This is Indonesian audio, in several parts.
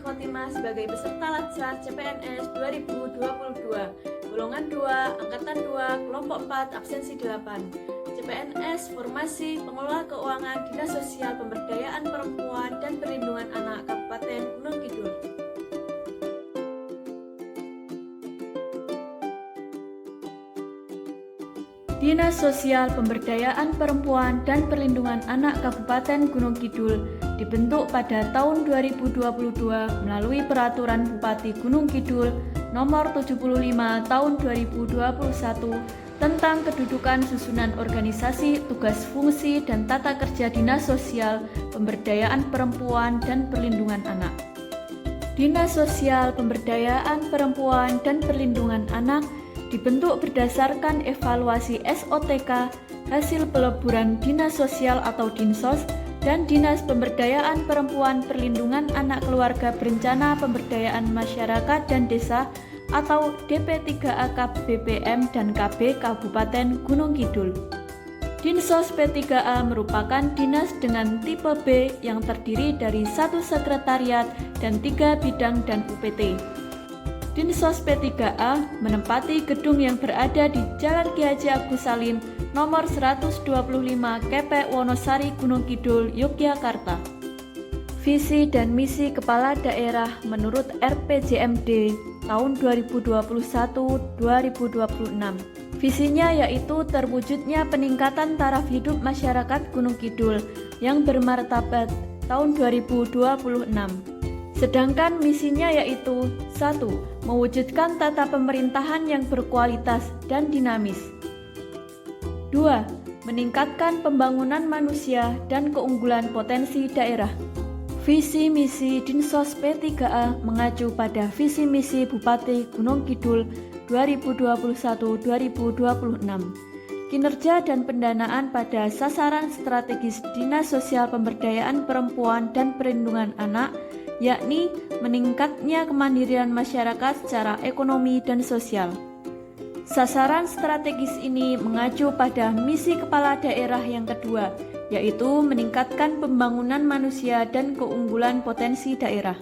Khotimah sebagai peserta Latsar CPNS 2022, golongan 2, angkatan 2, kelompok 4, absensi 8. CPNS Formasi Pengelola Keuangan Dinas Sosial Pemberdayaan Perempuan dan Perlindungan Anak Kabupaten Gunung Kidul. Dinas Sosial Pemberdayaan Perempuan dan Perlindungan Anak Kabupaten Gunung Kidul dibentuk pada tahun 2022 melalui Peraturan Bupati Gunung Kidul Nomor 75 Tahun 2021 tentang kedudukan susunan organisasi, tugas fungsi, dan tata kerja Dinas Sosial Pemberdayaan Perempuan dan Perlindungan Anak. Dinas Sosial Pemberdayaan Perempuan dan Perlindungan Anak dibentuk berdasarkan evaluasi SOTK hasil peleburan Dinas Sosial atau Dinsos dan Dinas Pemberdayaan Perempuan Perlindungan Anak Keluarga Berencana Pemberdayaan Masyarakat dan Desa atau DP3A BPM dan KB Kabupaten Gunung Kidul. Dinsos P3A merupakan dinas dengan tipe B yang terdiri dari 1 sekretariat dan 3 bidang dan UPT. Dinsos P3A menempati gedung yang berada di Jalan Ki Haji Agus Salim nomor 125 Kepek Wonosari Gunung Kidul, Yogyakarta. Visi dan misi Kepala Daerah menurut RPJMD tahun 2021-2026. Visinya yaitu terwujudnya peningkatan taraf hidup masyarakat Gunung Kidul yang bermartabat tahun 2026. Sedangkan misinya yaitu 1. Mewujudkan tata pemerintahan yang berkualitas dan dinamis. 2. Meningkatkan pembangunan manusia dan keunggulan potensi daerah. Visi misi Dinsos P3A mengacu pada visi misi Bupati Gunung Kidul 2021-2026. Kinerja dan pendanaan pada sasaran strategis Dinas Sosial Pemberdayaan Perempuan dan Perlindungan Anak, yakni meningkatnya kemandirian masyarakat secara ekonomi dan sosial. Sasaran strategis ini mengacu pada misi kepala daerah yang kedua, yaitu meningkatkan pembangunan manusia dan keunggulan potensi daerah.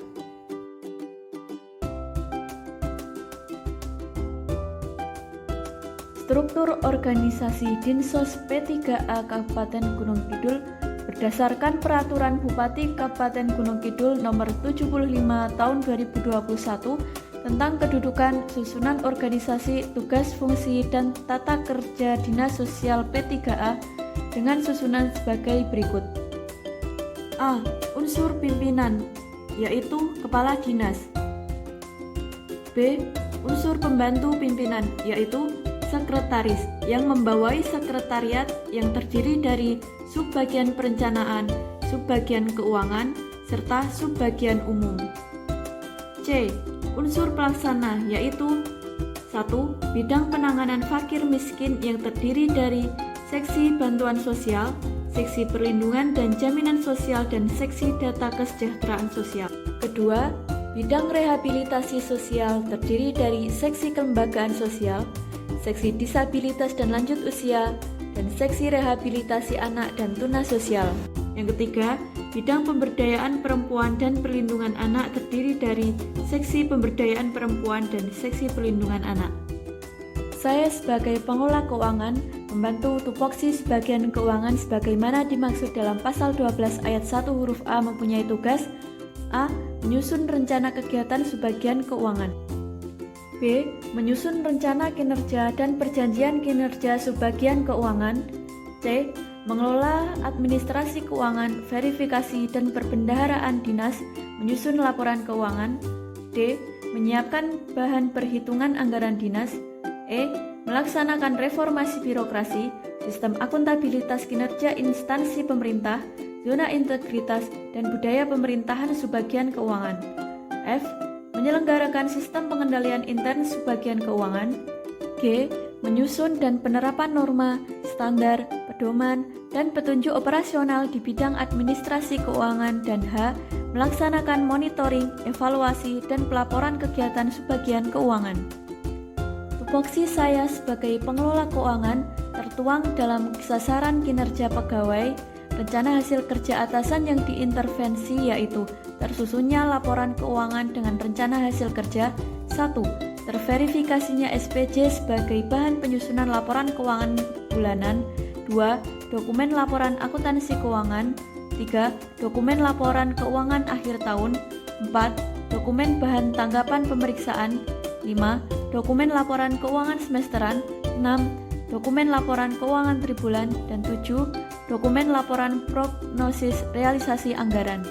Struktur organisasi Dinsos P3A Kabupaten Gunung Kidul berdasarkan Peraturan Bupati Kabupaten Gunung Kidul Nomor 75 Tahun 2021 tentang kedudukan, susunan organisasi, tugas fungsi, dan tata kerja Dinas Sosial P3A dengan susunan sebagai berikut. A. Unsur pimpinan, yaitu Kepala Dinas. B. Unsur pembantu pimpinan, yaitu Sekretaris, yang membawahi sekretariat yang terdiri dari subbagian perencanaan, subbagian keuangan, serta subbagian umum. C. Unsur pelaksana, yaitu 1. Bidang penanganan fakir miskin yang terdiri dari seksi bantuan sosial, seksi perlindungan dan jaminan sosial, dan seksi data kesejahteraan sosial. Kedua, bidang rehabilitasi sosial terdiri dari seksi kelembagaan sosial, seksi disabilitas dan lanjut usia, dan seksi rehabilitasi anak dan tunas sosial. Yang ketiga, bidang pemberdayaan perempuan dan perlindungan anak terdiri dari seksi pemberdayaan perempuan dan seksi perlindungan anak. Saya sebagai pengelola keuangan membantu tupoksi sebagian keuangan sebagaimana dimaksud dalam pasal 12 ayat 1 huruf A mempunyai tugas A. Menyusun rencana kegiatan sebagian keuangan. B. Menyusun rencana kinerja dan perjanjian kinerja subbagian keuangan. C. Mengelola administrasi keuangan, verifikasi, dan perbendaharaan dinas, menyusun laporan keuangan. D. Menyiapkan bahan perhitungan anggaran dinas. E. Melaksanakan reformasi birokrasi, sistem akuntabilitas kinerja instansi pemerintah, zona integritas, dan budaya pemerintahan subbagian keuangan. F. Menyelenggarakan sistem pengendalian intern subbagian keuangan. G. Menyusun dan penerapan norma, standar, pedoman, dan petunjuk operasional di bidang administrasi keuangan. Dan H. Melaksanakan monitoring, evaluasi, dan pelaporan kegiatan subbagian keuangan. Tupoksi saya sebagai pengelola keuangan tertuang dalam sasaran kinerja pegawai, rencana hasil kerja atasan yang diintervensi yaitu tersusunnya laporan keuangan dengan rencana hasil kerja. 1. Terverifikasinya SPJ sebagai bahan penyusunan laporan keuangan bulanan. 2. Dokumen laporan akuntansi keuangan. 3. Dokumen laporan keuangan akhir tahun. 4. Dokumen bahan tanggapan pemeriksaan. 5. Dokumen laporan keuangan semesteran. 6. Dokumen laporan keuangan tribulan. Dan 7. Dokumen laporan prognosis realisasi anggaran.